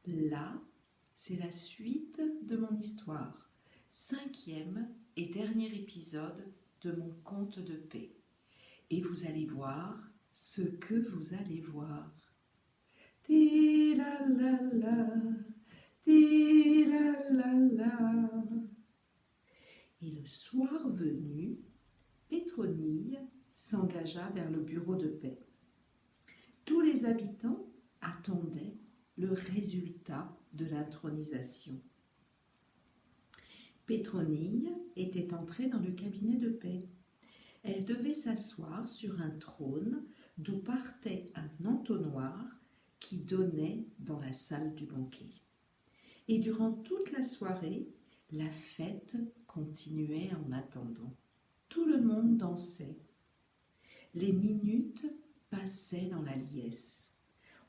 Là, c'est la suite de mon histoire, 5e et dernier épisode de mon conte de paix. Et vous allez voir ce que vous allez voir. Ti-la-la-la, ti-la-la-la. Et le soir venu, Pétronille s'engagea vers le bureau de paix. Tous les habitants attendaient le résultat de l'intronisation. Pétronille était entrée dans le cabinet de paix. Elle devait s'asseoir sur un trône d'où partait un entonnoir qui donnait dans la salle du banquet. Et durant toute la soirée, la fête continuait en attendant. Tout le monde dansait. Les minutes passaient dans la liesse.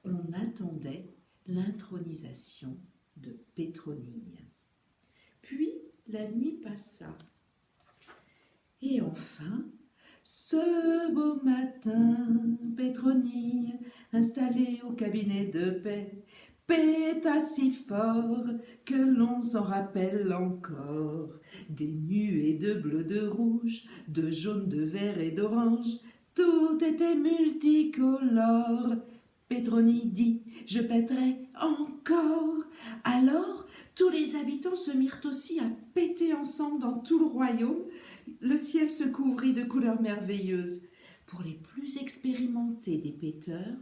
On attendait l'intronisation de Pétronille. Puis la nuit passa. Et enfin, ce beau matin, Pétronille, installée au cabinet de paix, péta si fort que l'on s'en rappelle encore. Des nuées de bleu, de rouge, de jaune, de vert et d'orange, tout était multicolore. Pétronille dit « Je pèterai encore !» Alors, tous les habitants se mirent aussi à péter ensemble dans tout le royaume. Le ciel se couvrit de couleurs merveilleuses. Pour les plus expérimentés des péteurs,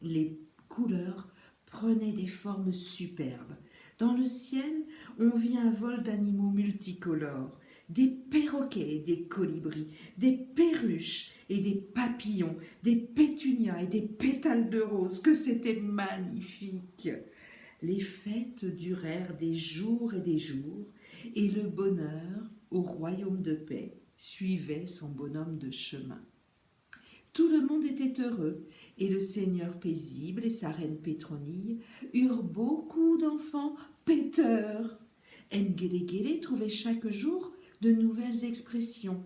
les couleurs prenaient des formes superbes. Dans le ciel, on vit un vol d'animaux multicolores, des perroquets et des colibris, des perruches et des papillons, des pétunias et des pétales de rose, que c'était magnifique. Les fêtes durèrent des jours, et le bonheur, au royaume de paix, suivait son bonhomme de chemin. Tout le monde était heureux, et le seigneur paisible et sa reine Pétronille eurent beaucoup d'enfants péteurs. N'Guéléguélé trouvait chaque jour de nouvelles expressions,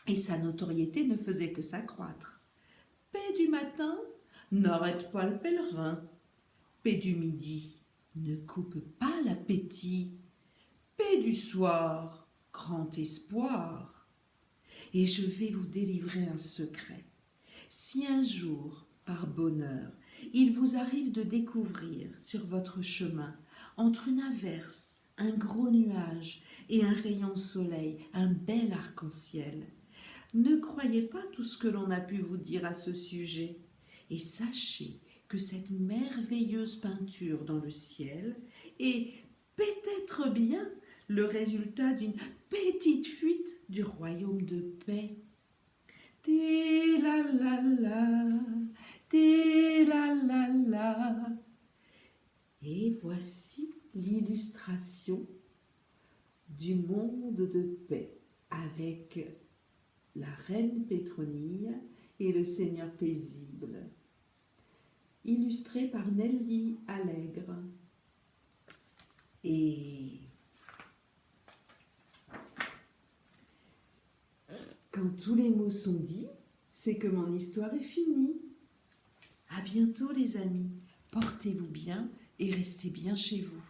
et sa notoriété ne faisait que s'accroître. Paix du matin, n'arrête pas le pèlerin. Paix du midi, ne coupe pas l'appétit. Paix du soir, grand espoir. Et je vais vous délivrer un secret. Si un jour, par bonheur, il vous arrive de découvrir sur votre chemin, entre une averse, un gros nuage et un rayon de soleil, un bel arc-en-ciel, ne croyez pas tout ce que l'on a pu vous dire à ce sujet, et sachez que cette merveilleuse peinture dans le ciel est peut-être bien le résultat d'une petite fuite du royaume de paix. Ti-la-la-la, ti-la-la-la. Et voici l'illustration du monde de paix avec la reine Pétronille et le seigneur paisible, illustré par Nelly Allègre. Et quand tous les mots sont dits, c'est que mon histoire est finie. À bientôt les amis, portez-vous bien et restez bien chez vous.